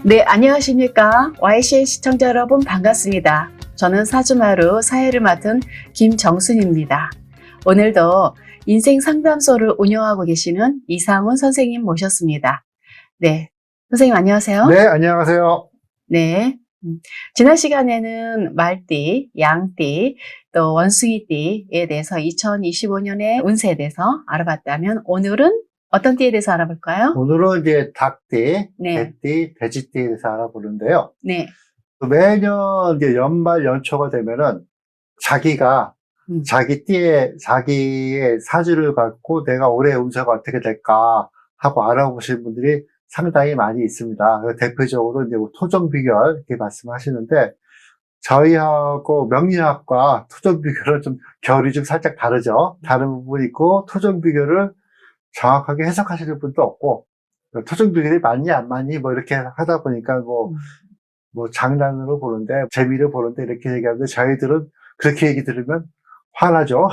네, 안녕하십니까. YCN 시청자 여러분 반갑습니다. 저는 사주마루 사회를 맡은 김정순입니다. 오늘도 인생 상담소를 운영하고 계시는 이상훈 선생님 모셨습니다. 네, 선생님 안녕하세요. 네, 안녕하세요. 네, 지난 시간에는 말띠, 양띠, 또 원숭이띠에 대해서 2025년의 운세에 대해서 알아봤다면 오늘은 어떤 띠에 대해서 알아볼까요? 오늘은 이제 닭띠, 네. 개띠, 돼지띠에 대해서 알아보는데요. 네. 매년 이제 연말 연초가 되면은 자기가 자기 띠에, 자기의 사주를 갖고 내가 올해 운세가 어떻게 될까 하고 알아보시는 분들이 상당히 많이 있습니다. 대표적으로 이제 토종 비결 이렇게 말씀하시는데 저희하고 명리학과 토종 비결은 좀 결이 좀 살짝 다르죠. 다른 부분이 있고 토종 비결을 정확하게 해석하시는 분도 없고, 토종 비결이 맞니 안 맞니 뭐 이렇게 하다 보니까 뭐 장난으로 보는데, 재미를 보는데 이렇게 얘기하는데 저희들은 그렇게 얘기 들으면 화나죠.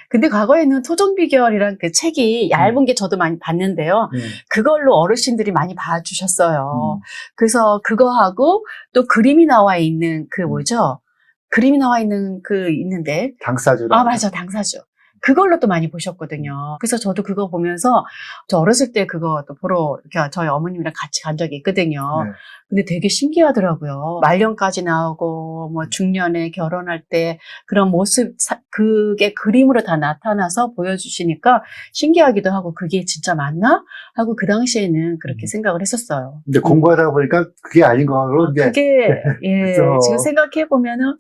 근데 과거에는 토종비결이란 그 책이 얇은 게 저도 많이 봤는데요. 그걸로 어르신들이 많이 봐주셨어요. 그래서 그거하고 또 그림이 나와 있는 그 뭐죠? 그림이 나와 있는 그 있는데. 당사주라. 아, 맞아. 당사주. 그걸로 또 많이 보셨거든요. 그래서 저도 그거 보면서 저 어렸을 때 그거 또 보러 이렇게 저희 어머님이랑 같이 간 적이 있거든요. 네. 근데 되게 신기하더라고요. 말년까지 나오고 뭐 중년에 결혼할 때 그런 모습 그게 그림으로 다 나타나서 보여주시니까 신기하기도 하고 그게 진짜 맞나? 하고 그 당시에는 그렇게 생각을 했었어요. 근데 공부하다 보니까 그게 아닌 거로 이제 그게 예, 그래서 지금 생각해 보면은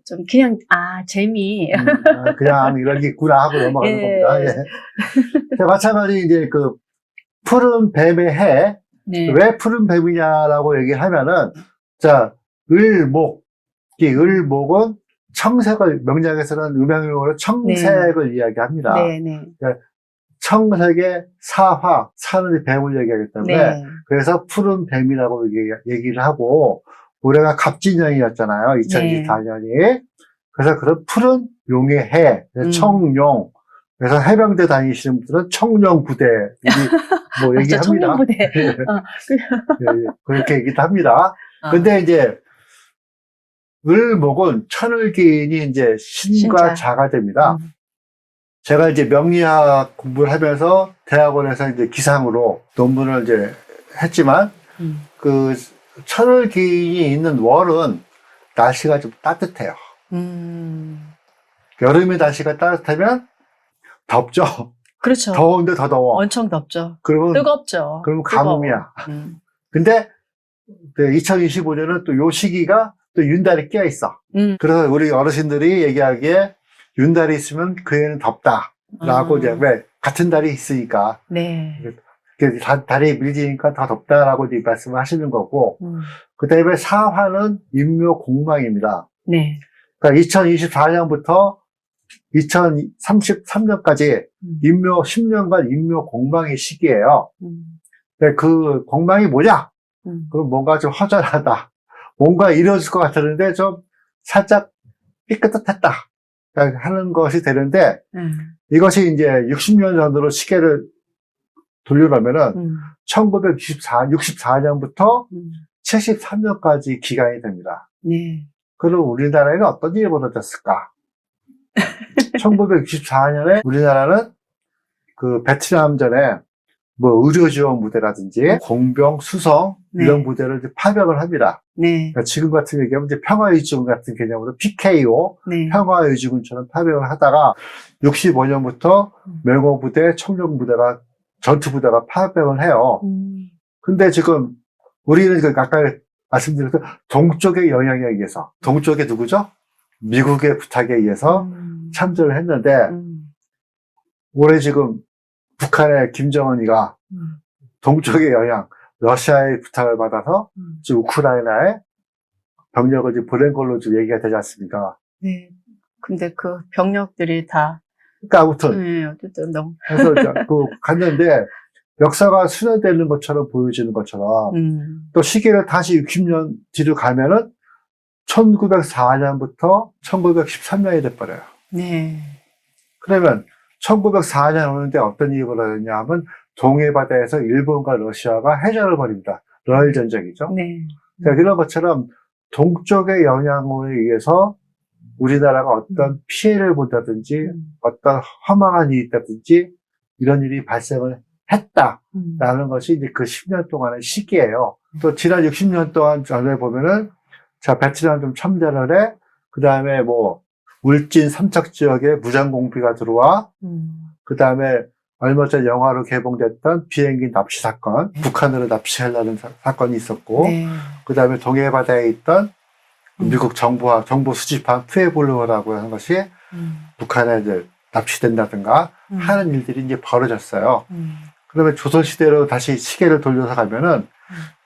좀 그냥 재미. 그냥 이런 게 있구나 하고 넘어가는 예. 겁니다. 예. 마찬가지 이제 그 푸른 뱀의 해. 네. 왜 푸른 뱀이냐라고 얘기하면은, 자, 을목. 이 을목은 청색을, 명리학에서는 음양용어로 청색을 이야기합니다. 네. 청색의 사화, 사는 뱀을 얘기하기 때문에, 네. 그래서 푸른 뱀이라고 얘기를 하고, 올해가 갑진년이었잖아요, 2024년이. 그래서 그런 푸른 용의 해, 청용. 그래서 해병대 다니시는 분들은 청룡부대, 뭐 얘기합니다. 청룡부대. 예, 그렇게 얘기도 합니다. 근데 이제, 을목은 천을기인이 이제 신과 자가 됩니다. 제가 이제 명리학 공부를 하면서 대학원에서 이제 기상으로 논문을 이제 했지만, 그 천을기인이 있는 월은 날씨가 좀 따뜻해요. 여름에 날씨가 따뜻하면 덥죠. 그렇죠. 더운데 더 더워. 엄청 덥죠. 그러면 뜨겁죠. 그러면 가뭄이야. 근데 2025년은 또 요 시기가 또 윤달이 끼어 있어. 그래서 우리 어르신들이 얘기하기에 윤달이 있으면 그 해는 덥다라고 이제 왜 같은 달이 있으니까. 네. 달이 밀리니까 더 덥다라고 이제 말씀을 하시는 거고. 그 다음에 사화는 인묘공망입니다. 네. 그러니까 2024년부터 2033년까지 인묘 10년간 인묘 공망의 시기예요. 그 공망이 뭐냐? 그럼 뭔가 좀 허전하다. 뭔가 이루어질 것 같았는데 좀 살짝 삐끗했다. 하는 것이 되는데 이것이 이제 60년 전으로 시계를 돌려놓으면은 1964년부터 73년까지 기간이 됩니다. 네. 그럼 우리나라에는 어떤 일이 벌어졌을까? 1964년에 우리나라는 그 베트남전에 뭐 의료지원 부대라든지 공병, 수성 이런 부대를 이제 파병을 합니다. 네. 그러니까 지금 같은 얘기하면 이제 평화의지군 같은 개념으로 PKO, 평화의지군처럼 파병을 하다가 65년부터 맹호부대, 청룡부대가 전투부대가 파병을 해요. 근데 지금 우리는 그 아까 말씀드린 그 동쪽의 영향에 의해서 동쪽에 누구죠? 미국의 부탁에 의해서 참전을 했는데 올해 지금 북한의 김정은이가 동쪽의 영향, 러시아의 부탁을 받아서 지금 우크라이나에 병력을 지금 보낸 걸로 지금 얘기가 되지 않습니까? 네. 근데 그 병력들이 다. 그러니까 아무튼. 네, 어쨌든 너무. 그래서 갔는데 역사가 순회되는 것처럼 보여지는 것처럼 또 시기를 다시 60년 뒤로 가면은 1904년부터 1913년이 돼버려요. 네. 그러면 1904년 오는데 어떤 일이 벌어졌냐 하면 동해바다에서 일본과 러시아가 해전을 벌입니다. 러일 전쟁이죠. 네. 그러니까 이런 것처럼 동쪽의 영향으로 의해서 우리나라가 어떤 피해를 본다든지 어떤 허망한 일이 있다든지 이런 일이 발생을 했다라는 것이 이제 그 10년 동안의 시기예요. 또 지난 60년 동안 전에 보면은 자, 베트남 좀 참전을 해. 그 다음에 뭐 울진 삼척 지역에 무장공비가 들어와. 그 다음에 얼마 전 영화로 개봉됐던 비행기 납치 사건, 북한으로 납치하려는 사건이 있었고, 네. 그 다음에 동해바다에 있던 미국 정부 수집한 푸에블로라고 하는 것이 북한에 이제 납치된다든가 하는 일들이 이제 벌어졌어요. 그러면 조선시대로 다시 시계를 돌려서 가면은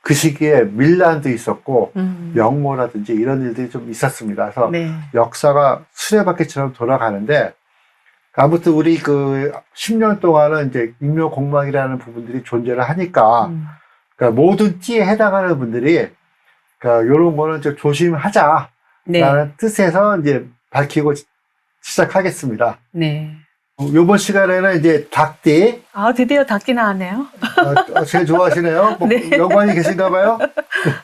그 시기에 밀란도 있었고, 영모라든지 이런 일들이 좀 있었습니다. 그래서 네. 역사가 수레바퀴처럼 돌아가는데, 아무튼 우리 그 10년 동안은 이제 인묘공망이라는 부분들이 존재를 하니까, 그러니까 모든 띠에 해당하는 분들이, 그러니까 요런 거는 좀 조심하자라는 네. 뜻에서 이제 밝히고 시작하겠습니다. 네. 요번 시간에는 이제 닭띠, 아, 드디어 닭띠 나왔네요. 제일 좋아하시네요. 뭐 네. 연관이 계신가 봐요.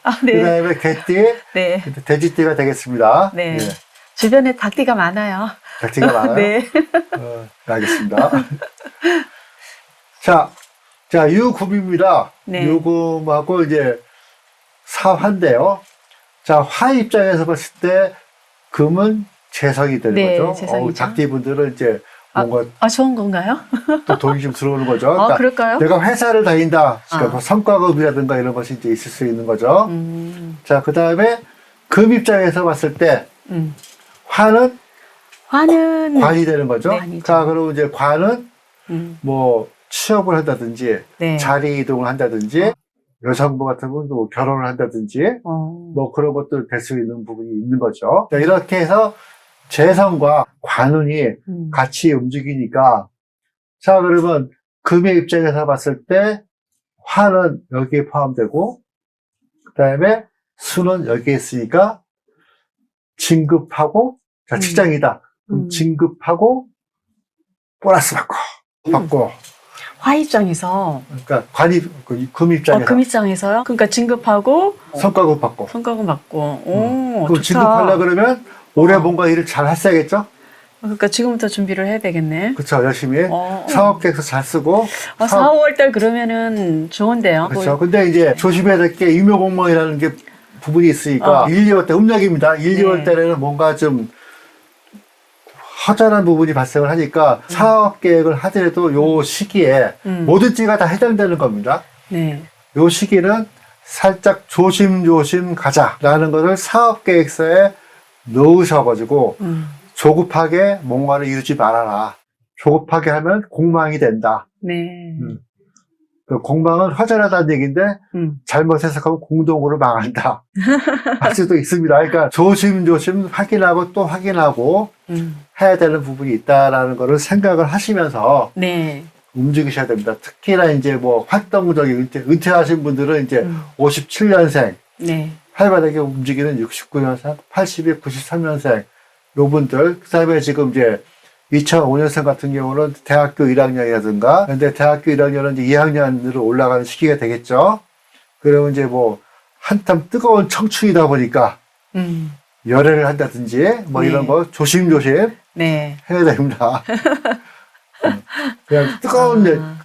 아, 그 네. 다음에 개띠, 네. 돼지띠가 되겠습니다. 네. 예, 주변에 닭띠가 많아요. 닭띠가 많아요. 네. 알겠습니다. 자, 유금입니다. 네. 유금하고 이제 사화인데요. 자, 화 입장에서 봤을 때 금은 재성이 되는 네, 거죠. 재성이죠. 닭띠분들은 이제 뭔가 좋은 건가요? 또 돈이 좀 들어오는 거죠. 아, 그럴까요? 내가 회사를 다닌다. 그러니까 아. 뭐 성과급이라든가 이런 것이 이제 있을 수 있는 거죠. 자, 그 다음에 금 입장에서 봤을 때 화는 관이 되는 거죠. 관이죠. 자, 그리고 이제 관은 뭐 취업을 한다든지 네. 자리 이동을 한다든지 여성부 같은 경우는 뭐 결혼을 한다든지 뭐 그런 것들 될 수 있는 부분이 있는 거죠. 자, 이렇게 해서 재성과 관운이 같이 움직이니까 자, 그러면 금의 입장에서 봤을 때 화는 여기에 포함되고 그 다음에 수는 여기에 있으니까 진급하고 자, 직장이다. 그럼 진급하고 보너스 받고 화 입장에서. 그러니까 관이 금 입장에서 금 입장에서요? 그러니까 진급하고 성과급 받고 성과금 받고. 오, 그 좋다. 진급하려 그러면 올해 뭔가 일을 잘 했어야겠죠? 그러니까 지금부터 준비를 해야 되겠네. 그렇죠. 열심히 사업 계획서 잘 쓰고 4, 5월달 그러면은 좋은데요. 그렇죠. 근데 이제 조심해야 될 게 임묘공무원이라는 게 부분이 있으니까 1, 2월 때 음력입니다. 1, 2월 달에는 뭔가 좀 허전한 부분이 발생을 하니까 사업 계획을 하더라도 요 시기에 모든 띠가 다 해당되는 겁니다. 네. 요 시기는 살짝 조심조심 가자라는 것을 사업 계획서에 넣으셔가지고 조급하게 뭔가를 이루지 말아라. 조급하게 하면 공망이 된다. 네. 그 공망은 허전하다는 얘기인데 잘못 해석하면 공동으로 망한다. 할 수도 있습니다. 그러니까 조심조심 확인하고 또 확인하고 해야 되는 부분이 있다라는 거를 생각을 하시면서 네. 움직이셔야 됩니다. 특히나 이제 뭐 활동적인 은퇴하신 분들은 이제 57년생, 네. 활발하게 움직이는 69년생, 82, 93년생 요분들, 그 다음에 지금 이제 2005년생 같은 경우는 대학교 1학년이라든가, 근데 대학교 1학년은 이제 2학년으로 올라가는 시기가 되겠죠. 그러면 이제 뭐, 한참 뜨거운 청춘이다 보니까, 열애를 한다든지, 뭐 네. 이런 거 조심조심 네. 해야 됩니다. 그냥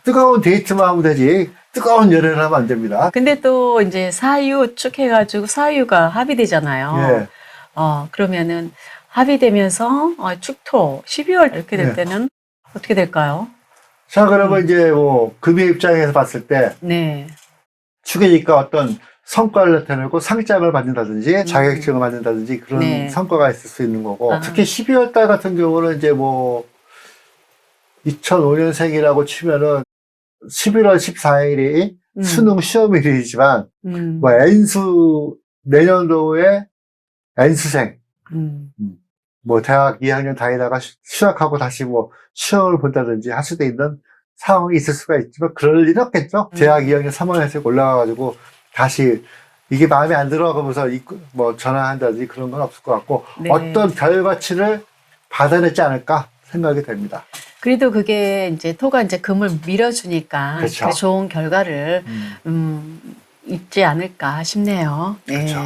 뜨거운 데이트만 하면 되지, 뜨거운 열애를 하면 안 됩니다. 근데 또 이제 사유 축 해가지고 사유가 합의되잖아요. 예. 그러면은 합의되면서 축토 12월 이렇게 될 네. 때는 어떻게 될까요? 자, 그러면 이제 뭐, 금의 입장에서 봤을 때, 네. 축이니까 어떤 성과를 나타내고 상장을 받는다든지 자격증을 받는다든지 그런 네. 성과가 있을 수 있는 거고 아. 특히 12월 달 같은 경우는 이제 뭐 2005년생이라고 치면은 11월 14일이 수능 시험일이지만 뭐 N수 내년도에 N수생 뭐 대학 2학년 다니다가 휴학하고 다시 뭐 시험을 본다든지 할 수도 있는 상황이 있을 수가 있지만 그럴 일은 없겠죠. 대학 2학년 3학년생 올라가가지고 다시 이게 마음에 안 들어가면서 뭐 전화한다든지 그런 건 없을 것 같고 네. 어떤 결과치를 받아냈지 않을까 생각이 됩니다. 그래도 그게 이제 토가 이제 금을 밀어주니까 그렇죠. 그 좋은 결과를 있지 않을까 싶네요. 네. 그렇죠.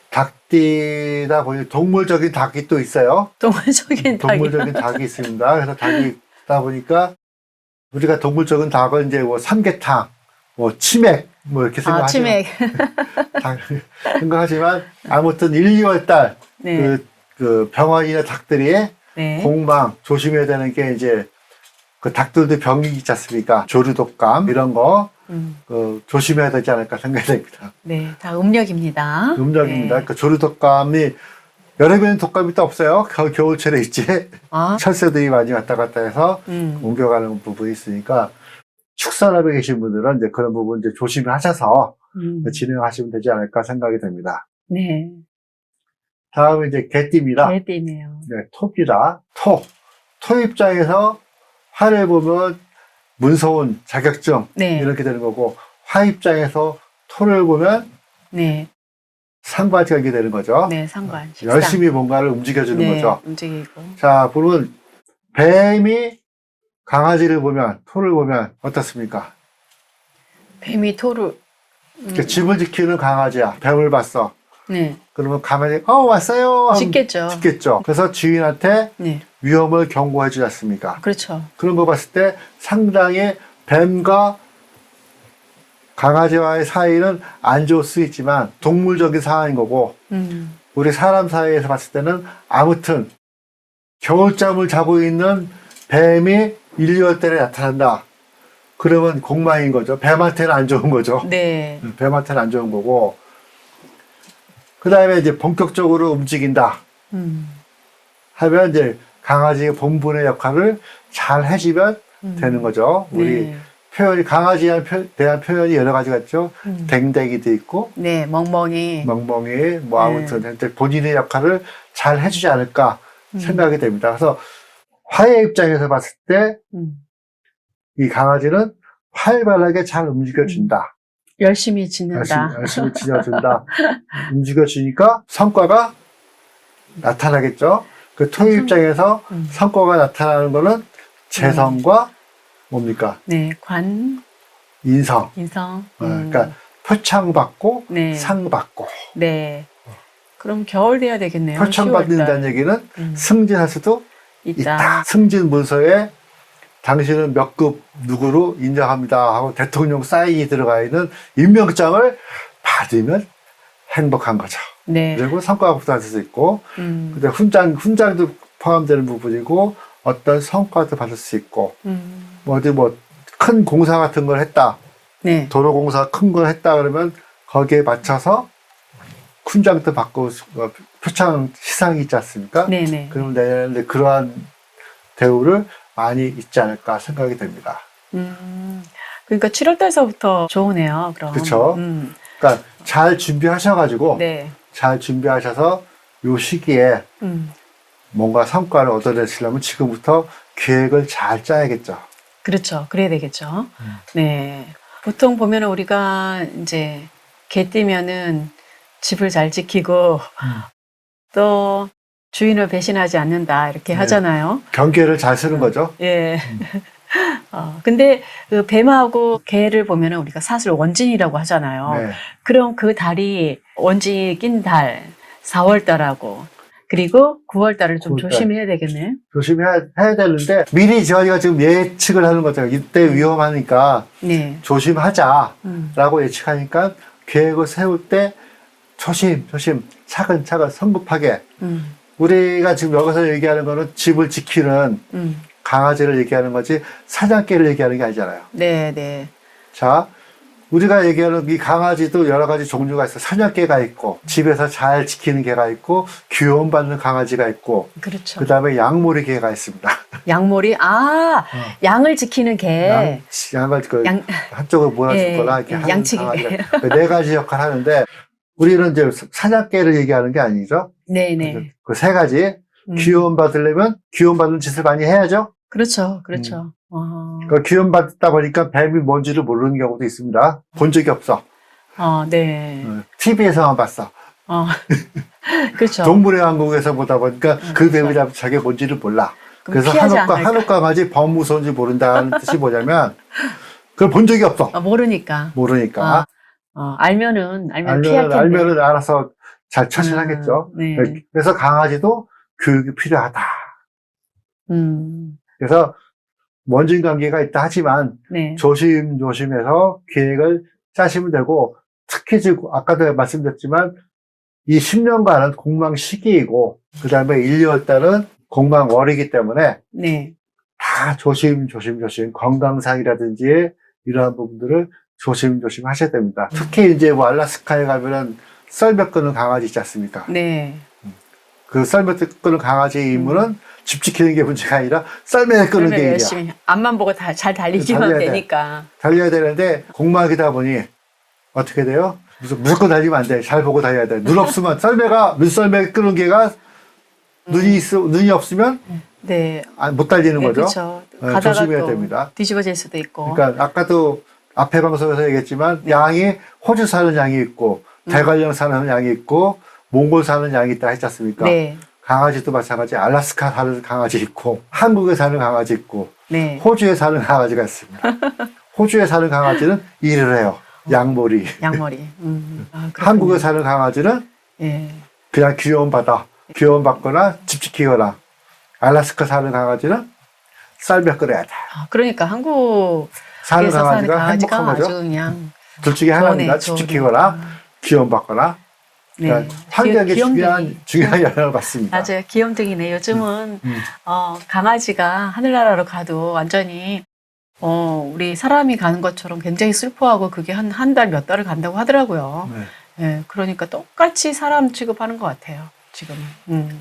닭띠다 보니 동물적인 닭이 또 있어요. 동물적인 닭이. 동물적인 닭이 있습니다. 그래서 닭이 있다 보니까 우리가 동물적인 닭은 이제 뭐 삼계탕, 뭐 치맥, 뭐 이렇게 생각하죠. 치맥. 생각하지만 아무튼 1, 2월 달 네. 그 병원이나 닭들이 네. 공방 조심해야 되는 게 이제 그 닭들도 병이 있지 않습니까? 조류독감 이런 거 조심해야 되지 않을까 생각이 됩니다. 네, 다 음력입니다. 음력입니다. 네. 그 조류독감이 여름에는 독감이 또 없어요. 겨울철에 있지. 아, 철새들이 많이 왔다 갔다 해서 옮겨가는 부분이 있으니까 축산업에 계신 분들은 이제 그런 부분 이제 조심하셔서 진행하시면 되지 않을까 생각이 됩니다. 네. 다음은 이제 개띠입니다. 개띠네요. 네, 토입니다. 토 입장에서 화를 보면 문서운, 자격증 네. 이렇게 되는 거고 화 입장에서 토를 보면 네. 상관이 하게 되는 거죠. 네, 상관. 식상. 열심히 뭔가를 움직여주는 네, 거죠. 움직이고. 자, 그러면 뱀이 강아지를 보면, 토를 보면 어떻습니까? 뱀이 토를. 집을 지키는 강아지야. 뱀을 봤어. 네. 그러면 강아지, 왔어요. 하면 짖겠죠. 짖겠죠. 그래서 주인한테 네. 위험을 경고해 주지 않습니까? 그렇죠. 그런 거 봤을 때 상당히 뱀과 강아지와의 사이는 안 좋을 수 있지만 동물적인 상황인 거고 우리 사람 사이에서 봤을 때는 아무튼 겨울잠을 자고 있는 뱀이 1, 2월 달에 나타난다. 그러면 공망인 거죠. 뱀한테는 안 좋은 거죠. 네. 뱀한테는 안 좋은 거고 그 다음에 이제 본격적으로 움직인다. 하면 이제 강아지의 본분의 역할을 잘 해주면 되는 거죠. 우리 네. 표현이 강아지에 대한 표현이 여러 가지가 있죠. 댕댕이도 있고, 네, 멍멍이. 뭐 아무튼 본인의 역할을 잘 해주지 않을까 생각이 됩니다. 그래서 화의 입장에서 봤을 때 이 강아지는 활발하게 잘 움직여준다. 열심히 짖는다. 열심히 짖어준다. 움직여주니까 성과가 나타나겠죠. 그 토의 입장에서 성과가 나타나는 거는 재성과 뭡니까? 네, 인성. 그러니까 표창받고 네. 상받고. 네. 그럼 겨울 돼야 되겠네요. 표창받는다는 얘기는 승진할 수도 있다. 있다. 승진 문서에 당신은 몇 급 누구로 인정합니다 하고 대통령 사인이 들어가 있는 임명장을 받으면 행복한 거죠. 네. 그리고 성과가 붙을 수 있고, 근데 훈장도 포함되는 부분이고, 어떤 성과도 받을 수 있고, 어디 큰 공사 같은 걸 했다. 네. 도로공사 큰 걸 했다 그러면 거기에 맞춰서 훈장도 받고, 표창 시상이 있지 않습니까? 네네. 그러면 내년에 그러한 대우를 많이 있지 않을까 생각이 됩니다. 그러니까 7월 달서부터 좋으네요, 그럼. 그렇죠. 그러니까 잘 준비하셔가지고, 네. 잘 준비하셔서 요 시기에 뭔가 성과를 얻어내시려면 지금부터 계획을 잘 짜야겠죠. 그렇죠. 그래야 되겠죠. 네. 보통 보면 우리가 이제 개띠면은 집을 잘 지키고 또 주인을 배신하지 않는다 이렇게 네. 하잖아요. 경계를 잘 쓰는 거죠. 예. 근데 그 뱀하고 개를 보면은 우리가 사실 원진이라고 하잖아요. 네. 그럼 그 달이 원진이 낀 달, 4월 달하고 그리고 9월 달을 좀 9월 달. 조심해야 되겠네. 조심해야 되는데 미리 저희가 지금 예측을 하는 거죠. 이때 위험하니까 네. 조심하자라고 예측하니까 계획을 세울 때 조심 차근차근 성급하게 우리가 지금 여기서 얘기하는 거는 집을 지키는 강아지를 얘기하는 거지 사냥개를 얘기하는 게 아니잖아요. 네, 네. 자, 우리가 얘기하는 이 강아지도 여러 가지 종류가 있어. 사냥개가 있고, 집에서 잘 지키는 개가 있고, 귀여움받는 강아지가 있고, 그렇죠. 그 다음에 양모리 개가 있습니다. 양모리? 양을 지키는 개. 양을 한쪽으로 몰아주거나, 이렇게 하는 양치기. 강아지가 네 가지 역할을 하는데, 우리는 이제 사냥개를 얘기하는 게 아니죠. 네네. 그 세 가지. 귀여움받으려면 귀여움받는 짓을 많이 해야죠. 그렇죠. 그 귀여움받다 보니까 뱀이 뭔지를 모르는 경우도 있습니다. 본 적이 없어. 네. TV에서만 봤어. 그렇죠. 동물의 왕국에서 보다 보니까 그 뱀이 자기가 뭔지를 몰라. 그래서 한옥 강아지 범 무서운지 모른다는 뜻이 뭐냐면 그걸 본 적이 없어. 모르니까. 알면 피할 텐데. 알면은 알아서 잘 처신하겠죠. 네. 그래서 강아지도 교육이 필요하다. 그래서 원진 관계가 있다 하지만 네. 조심조심해서 계획을 짜시면 되고, 특히 지금 아까도 말씀드렸지만 이 10년간은 공망 시기이고 그 다음에 1, 2월 달은 공망 월이기 때문에 네. 다 조심 건강상이라든지 이러한 부분들을 조심 하셔야 됩니다. 특히 이제 뭐 알라스카에 가면은 썰매 끄는 강아지 있지 않습니까? 네. 그 썰매 끄는 강아지의 임무는 집 지키는 게 문제가 아니라 썰매 끄는 게 일이야. 열심히 앞만 보고 잘 달리기만 달려야 돼. 되니까. 달려야 되는데 공막이다 보니 어떻게 돼요? 무조건 달리면 안 돼. 잘 보고 달려야 돼. 눈 없으면 눈썰매 끄는 개가 눈이 없으면 네. 못 달리는 네, 거죠. 그렇죠. 네, 가다가 조심해야 또 됩니다. 뒤집어질 수도 있고. 그러니까 아까도 앞에 방송에서 얘기했지만 양이 호주 사는 양이 있고 대관령 사는 양이 있고 몽골 사는 양이 있다 했지 않습니까? 네. 강아지도 마찬가지. 알라스카 사는 강아지 있고 한국에 사는 강아지 있고 네. 호주에 사는 강아지가 있습니다. 호주에 사는 강아지는 일을 해요. 양머리. 양머리. 한국에 사는 강아지는 예. 그냥 귀여움받거나 집 지키거나. 알라스카 사는 강아지는 썰매 끓여야 돼. 그러니까 한국 사는 강아지가 강아지가 행복한 거죠. 아주 그냥 둘 중에 하나입니다. 집 좋네. 지키거나 귀여움받거나. 네. 그러니까 환경에 귀염둥이. 중요한 영향을 받습니다. 맞아요. 귀염둥이네. 요즘은 강아지가 하늘나라로 가도 완전히 우리 사람이 가는 것처럼 굉장히 슬퍼하고 그게 한 달 몇 달을 간다고 하더라고요. 네. 네, 그러니까 똑같이 사람 취급하는 것 같아요. 지금.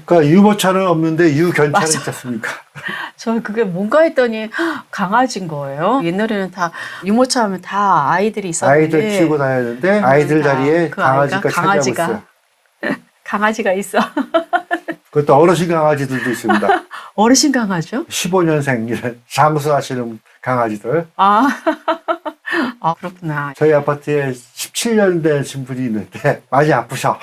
그러니까 유모차는 없는데 유견차는 맞아. 있지 않습니까? 저 그게 뭔가 했더니 강아지인 거예요. 옛날에는 다 유모차 하면 다 아이들이 있었는데 아이들 키우고 다녔는데 아이들 자리에 그 아이가 강아지가 차지하고 있어요. 강아지가 있어. 그것도 어르신 강아지들도 있습니다. 어르신 강아지요? 15년생 이런 장수하시는 강아지들. 그렇구나. 저희 아파트에 17년 되신 분이 있는데 많이 아프셔.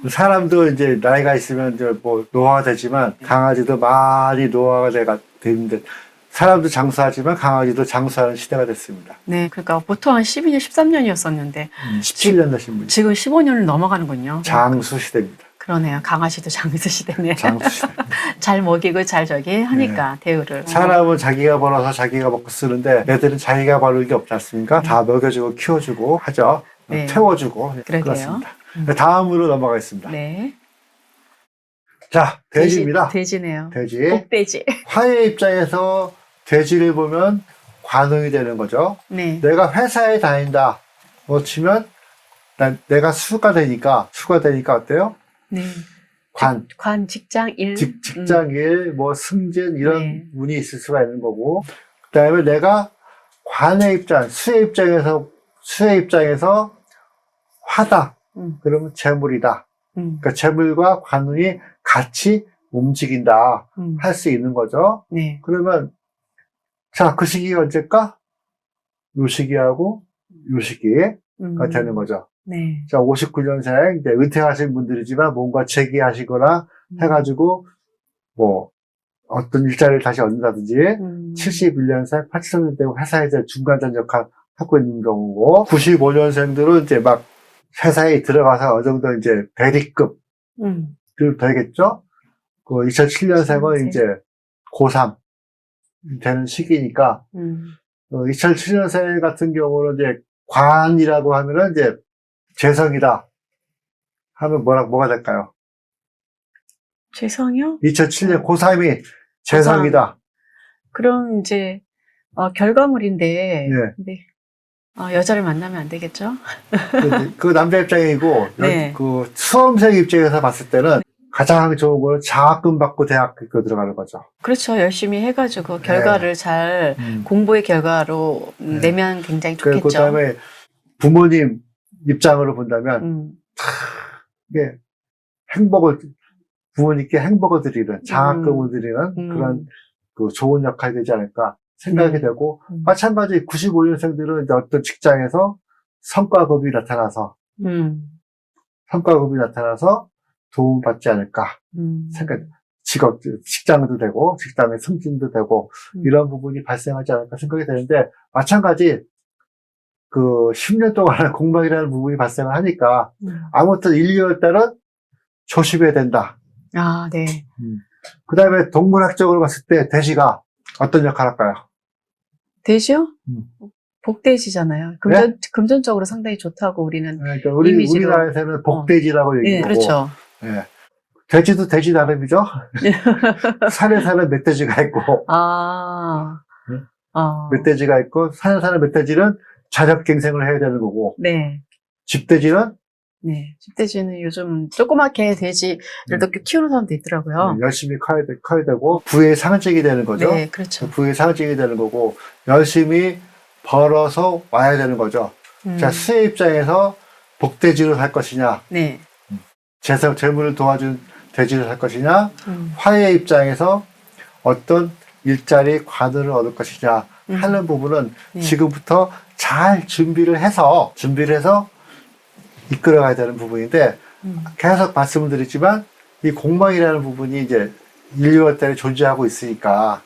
사람도 이제 나이가 있으면 이제 뭐 노화가 되지만 강아지도 많이 노화가 되는데 사람도 장수하지만 강아지도 장수하는 시대가 됐습니다. 네, 그러니까 보통 한 12년, 13년이었었는데 17년 되신 분이 지금 15년을 넘어가는군요. 장수 시대입니다. 그러네요. 강아지도 장수 시대네. 장수 시대. 잘 먹이고 잘 저기 하니까 대우를. 사람은 자기가 벌어서 자기가 먹고 쓰는데 애들은 자기가 벌는 게 없지 않습니까? 다 먹여주고 키워주고 하죠. 네. 태워주고. 그러게요. 그렇습니다. 다음으로 넘어가겠습니다. 네. 자, 돼지입니다. 돼지네요. 돼지. 복돼지. 화의 입장에서 돼지를 보면 관음이 되는 거죠. 네. 내가 회사에 다닌다. 치면 내가 수가 되니까 어때요? 네. 관, 직장 일. 직장 일, 뭐 승진 이런 네. 운이 있을 수가 있는 거고. 그다음에 내가 관의 입장, 수의 입장에서 화다. 그러면 재물이다. 그러니까 재물과 관운이 같이 움직인다. 할 수 있는 거죠. 네. 그러면 자, 그 시기가 언제일까? 요 시기하고 요 시기가 되는 거죠. 네. 자, 59년생, 이제 은퇴하신 분들이지만 뭔가 재기하시거나 해가지고, 뭐, 어떤 일자리를 다시 얻는다든지, 71년생, 83년생 회사에서 중간전 역할 하고 있는 경우고, 95년생들은 이제 막 회사에 들어가서 어느 정도 이제 대리급, 되겠죠? 그 2007년생은 이제 고3 되는 시기니까, 2007년생 같은 경우는 이제 관이라고 하면은 이제 재성이다 하면 뭐가 될까요? 재성이요? 2007년 고3이 재성이다. 그럼 이제 결과물인데 네. 근데 여자를 만나면 안 되겠죠? 그 남자 입장이고 네. 그 수험생 입장에서 봤을 때는 가장 좋은 거는 장학금 받고 대학교 들어가는 거죠. 그렇죠. 열심히 해가지고 결과를 잘 공부의 결과로 내면 굉장히 좋겠죠. 그다음에 부모님 입장으로 본다면 이게 부모님께 행복을 드리는 장학금을 드리는 그런 그 좋은 역할이 되지 않을까 생각이 되고 마찬가지 95년생들은 이제 어떤 직장에서 성과급이 나타나서 도움받지 않을까 생각. 직장도 되고 직장의 승진도 되고 이런 부분이 발생하지 않을까 생각이 되는데 마찬가지 그 10년 동안 공방이라는 부분이 발생을 하니까 아무튼 1, 2월 달은 조심해야 된다. 아, 네. 그 다음에 동물학적으로 봤을 때 돼지가 어떤 역할을 할까요? 돼지요? 음. 복돼지잖아요. 금전적으로 상당히 좋다고 우리는. 그러니까 이미지로. 우리나라에서는 복돼지라고 예, 얘기하고 그렇죠. 예. 돼지도 돼지 나름이죠. 산에 사는 멧돼지가 있고 아, 멧돼지가 있고 산에 사는 멧돼지는 자력갱생을 해야 되는 거고 네. 집돼지는 네. 집돼지는 요즘 조그맣게 돼지를 이렇게 키우는 사람도 있더라고요. 열심히 커야 되고 부의 상징이 되는 거죠. 네, 그렇죠. 부의 상징이 되는 거고 열심히 벌어서 와야 되는 거죠. 자, 수의 입장에서 복돼지로 살 것이냐, 네. 재물을 도와준 돼지를 살 것이냐, 화의 입장에서 어떤 일자리 관을 얻을 것이냐 하는 부분은 네. 지금부터 잘 준비를 해서 이끌어가야 되는 부분인데 계속 말씀을 드리지만 이 공방이라는 부분이 이제 1, 2월 달에 존재하고 있으니까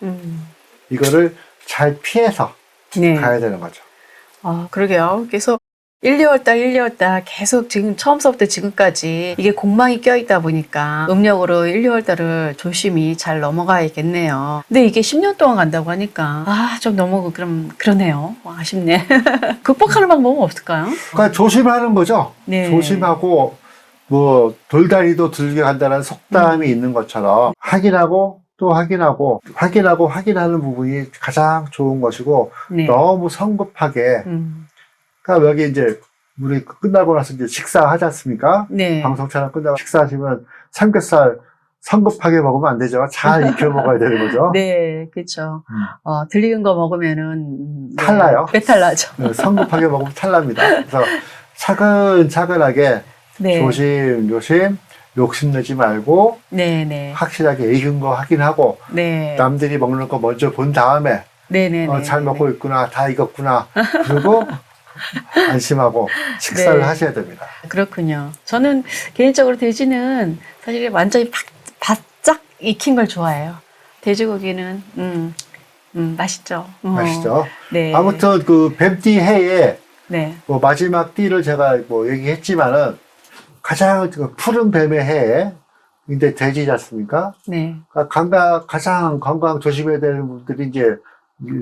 이거를 잘 피해서 네. 가야 되는 거죠. 아, 그러게요. 그래서 1, 2월 달 계속 지금 처음서부터 지금까지 이게 공망이 껴있다 보니까 음력으로 1, 2월 달을 조심히 잘 넘어가야겠네요. 근데 이게 10년 동안 간다고 하니까 좀 너무 그러네요. 아쉽네. 극복하는 방법은 없을까요? 그러니까 조심하는 거죠. 네. 조심하고 뭐 돌다리도 들게 간다는 속담이 있는 것처럼 확인하고 또 확인하는 부분이 가장 좋은 것이고 네. 너무 성급하게 그러니까 여기 이제 우리 끝나고 나서 이제 식사하지 않습니까? 네. 방송 촬영 끝나고 식사하시면 삼겹살 성급하게 먹으면 안 되죠. 잘 익혀 먹어야 되는 거죠. 네, 그렇죠. 들리는 거 먹으면은 탈나요. 배탈 나죠. 네, 성급하게 먹으면 탈납니다. 그래서 차근차근하게 네. 조심조심 욕심내지 말고 네. 확실하게 익은 거 확인하고 네. 남들이 먹는 거 먼저 본 다음에 네. 잘 먹고 있구나, 다 익었구나. 그리고 안심하고 식사를 네. 하셔야 됩니다. 그렇군요. 저는 개인적으로 돼지는 사실 완전히 바짝 익힌 걸 좋아해요. 돼지고기는 맛있죠. 아시죠? 네. 아무튼 그 뱀띠 해에 네. 뭐 마지막 띠를 제가 뭐 얘기했지만은 가장 그 푸른 뱀의 해에 근데 돼지지 않습니까? 네. 가장 건강 조심해야 되는 분들이 이제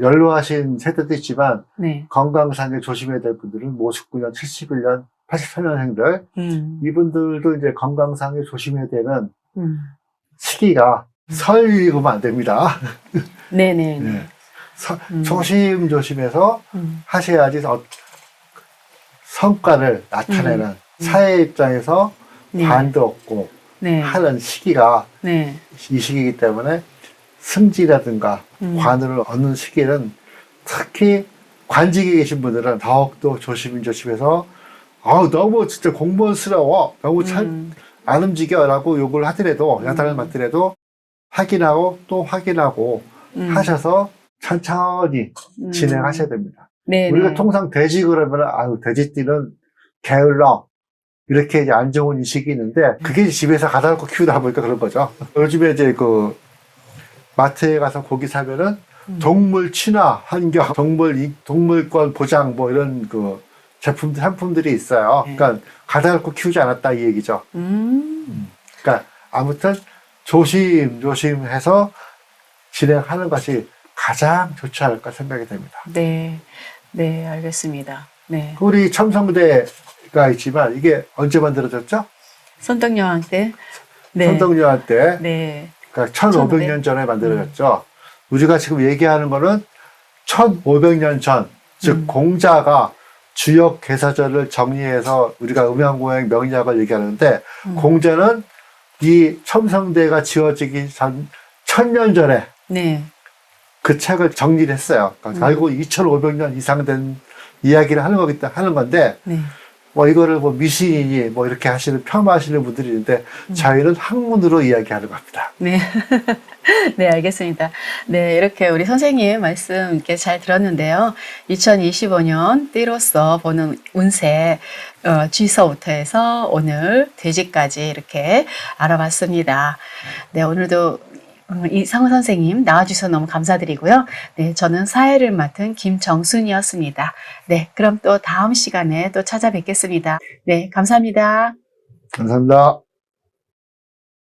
연로하신 세대도 있지만 네. 건강상에 조심해야 될 분들은 59년, 71년, 83년생들 이분들도 이제 건강상에 조심해야 되는 시기가 설이면 안 됩니다. 네네. 네. 조심조심해서 하셔야지 성과를 나타내는 사회 입장에서 네. 관도 없고 네. 하는 시기가 네. 이 시기이기 때문에 승지라든가 관을 얻는 시기는 특히 관직에 계신 분들은 더욱더 조심해서 너무 진짜 공무원스러워 너무 안 움직여 라고 욕을 하더라도 야단을 맞더라도 확인하고 또 확인하고 하셔서 천천히 진행하셔야 됩니다. 네네. 우리가 통상 돼지 그러면 돼지띠는 게을러 이렇게 이제 안 좋은 인식이 있는데 그게 집에서 가다 놓고 키우다 보니까 그런 거죠. 요즘에 이제 그 마트에 가서 고기 사면은 동물 친화 환경, 동물권 보장 뭐 이런 그 상품들이 있어요. 그러니까 가다 놓고 키우지 않았다 이 얘기죠. 그러니까 아무튼 조심해서 진행하는 것이 가장 좋지 않을까 생각이 됩니다. 네, 네, 알겠습니다. 네. 우리 첨성대가 있지만 이게 언제 만들어졌죠? 선덕여왕 때. 네. 선덕여왕 때. 네. 그러니까 1500년 전에 만들어졌죠. 우리가 지금 얘기하는 거는 1500년 전, 즉 공자가 주역 괴사절을 정리해서 우리가 음양고행 명리학을 얘기하는데 공자는 이 첨성대가 지어지기 전 1000년 전에 네. 그 책을 정리를 했어요. 그러니까 결국 2500년 이상 된 이야기를 하는 건데 네. 뭐 이거를 뭐 미신이니 뭐 이렇게 폄하하시는 분들이 있는데 저희는 학문으로 이야기하는 겁니다. 네. 네, 알겠습니다. 네, 이렇게 우리 선생님 말씀 이렇게 잘 들었는데요. 2025년 띠로서 보는 운세, 쥐서부터 해서 오늘 돼지까지 이렇게 알아봤습니다. 네, 오늘도 이상우 선생님 나와주셔서 너무 감사드리고요. 네, 저는 사회를 맡은 김정순이었습니다. 네, 그럼 또 다음 시간에 또 찾아뵙겠습니다. 네, 감사합니다. 감사합니다.